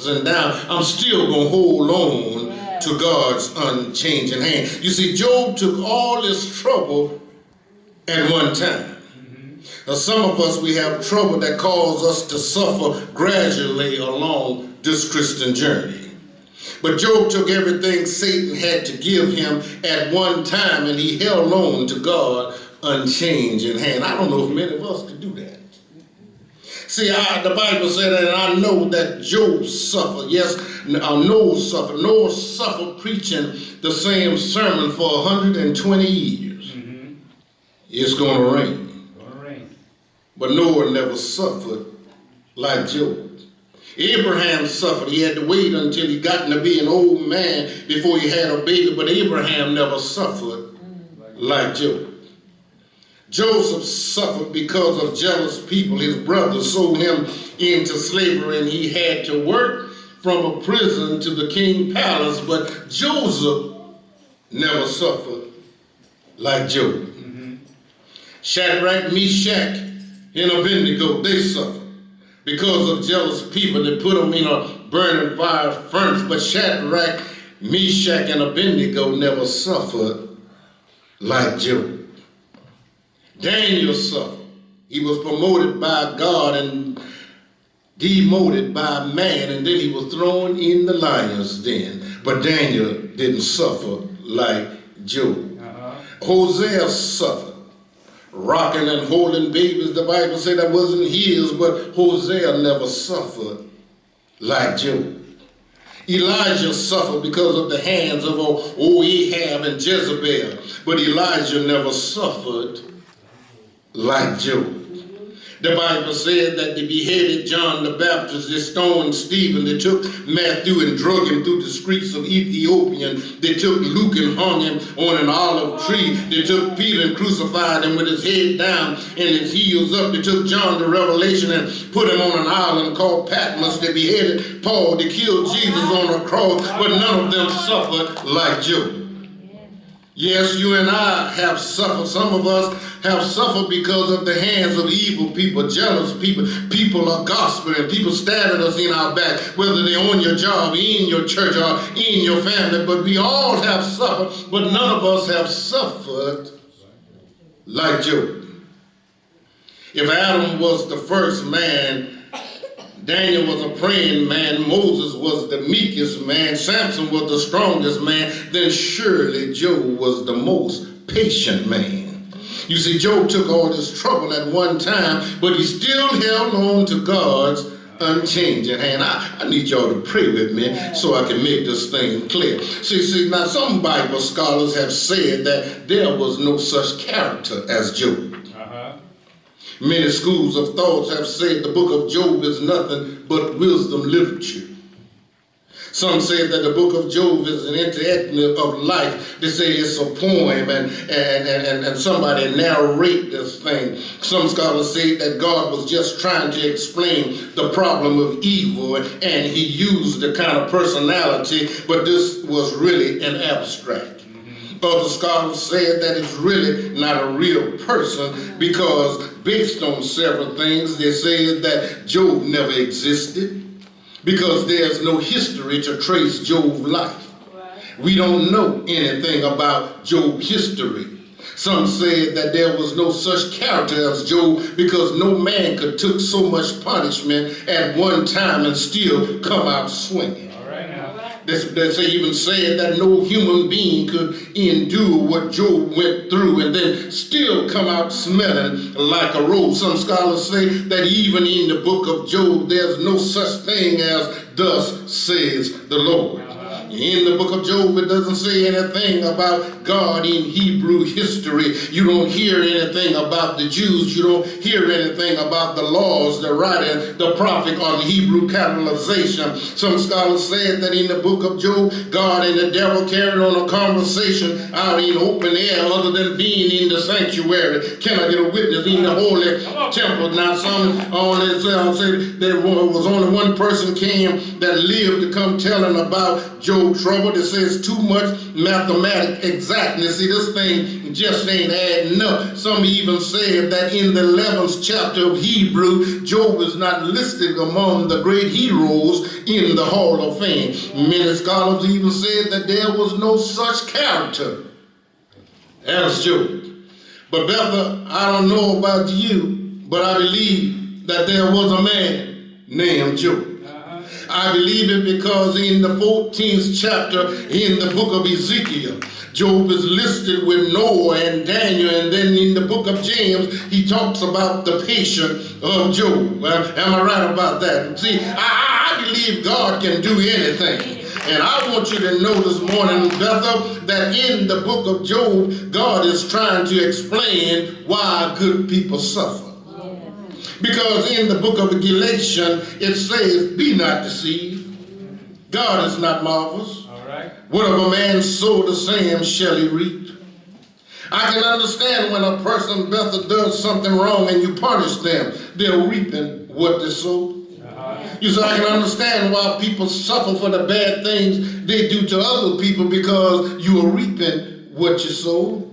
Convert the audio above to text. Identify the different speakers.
Speaker 1: and downs, I'm still going to hold on to God's unchanging hand. You see, Job took all this trouble at one time. Now, some of us, we have trouble that causes us to suffer gradually along this Christian journey. But Job took everything Satan had to give him at one time, and he held on to God's unchanging hand. I don't know if many of us could do that. See, the Bible said that, and I know that Job suffered. Yes, Noah suffered. Noah suffered preaching the same sermon for 120 years. It's going to rain. But Noah never suffered like Job. Abraham suffered. He had to wait until he got to be an old man before he had a baby, but Abraham never suffered like Job. Joseph suffered because of jealous people. His brothers sold him into slavery, and he had to work from a prison to the king's palace, but Joseph never suffered like Job. Shadrach, Meshach, and Abednego, they suffered because of jealous people that put them in a burning fire furnace. But Shadrach, Meshach, and Abednego never suffered like Job. Daniel suffered. He was promoted by God and demoted by man, and then he was thrown in the lion's den. But Daniel didn't suffer like Job. Hosea suffered. Rocking and holding babies, the Bible said that wasn't his, but Hosea never suffered like Job. Elijah suffered because of the hands of Ahab and Jezebel, but Elijah never suffered like Job. The Bible said that they beheaded John the Baptist, they stoned Stephen, they took Matthew and drug him through the streets of Ethiopia, they took Luke and hung him on an olive tree, they took Peter and crucified him with his head down and his heels up, they took John to Revelation and put him on an island called Patmos, they beheaded Paul, they killed Jesus on a cross, but none of them suffered like Job. Yes, you and I have suffered. Some of us have suffered because of the hands of evil people, jealous people. People are gossiping, people stabbing us in our back, whether they're on your job, in your church, or in your family. But we all have suffered, but none of us have suffered like Job. If Adam was the first man, Daniel was a praying man, Moses was the meekest man, Samson was the strongest man, then surely Job was the most patient man. You see, Job took all this trouble at one time, but he still held on to God's unchanging hand. I need y'all to pray with me so I can make this thing clear. See, now some Bible scholars have said that there was no such character as Job. Many schools of thought have said the book of Job is nothing but wisdom literature. Some say that the book of Job is an entertainment of life. They say it's a poem and somebody narrate this thing. Some scholars say that God was just trying to explain the problem of evil and he used the kind of personality, but this was really an abstract. Other scholars said that it's really not a real person because based on several things, they said that Job never existed because there's no history to trace Job's life. We don't know anything about Job's history. Some said that there was no such character as Job because no man could took so much punishment at one time and still come out swinging. They even said that no human being could endure what Job went through and then still come out smelling like a rose. Some scholars say that even in the book of Job, there's no such thing as thus says the Lord. In the book of Job, it doesn't say anything about God in Hebrew history. You don't hear anything about the Jews. You don't hear anything about the laws, the writing, the prophet, or the Hebrew capitalization. Some scholars said that in the book of Job, God and the devil carried on a conversation out in open air other than being in the sanctuary. Can I get a witness in the holy temple? Now, some only say there was only one person came that lived to come telling about Job Job troubled. It says too much mathematic exactness. See, this thing just ain't adding up. Some even said that in the 11th chapter of Hebrew, Job is not listed among the great heroes in the Hall of Fame. Many scholars even said that there was no such character as Job. But Bethel, I don't know about you, but I believe that there was a man named Job. I believe it because in the 14th chapter in the book of Ezekiel, Job is listed with Noah and Daniel, and then in the book of James, he talks about the patience of Job. Well, am I right about that? See, I believe God can do anything. And I want you to know this morning, Bethel, that in the book of Job, God is trying to explain why good people suffer. Because in the book of Galatians, it says, be not deceived. God is not marvelous. All right. Whatever man sow, the same shall he reap. I can understand when a person, Bethel, does something wrong and you punish them, they're reaping what they sow. You say, I can understand why people suffer for the bad things they do to other people because you are reaping what you sow.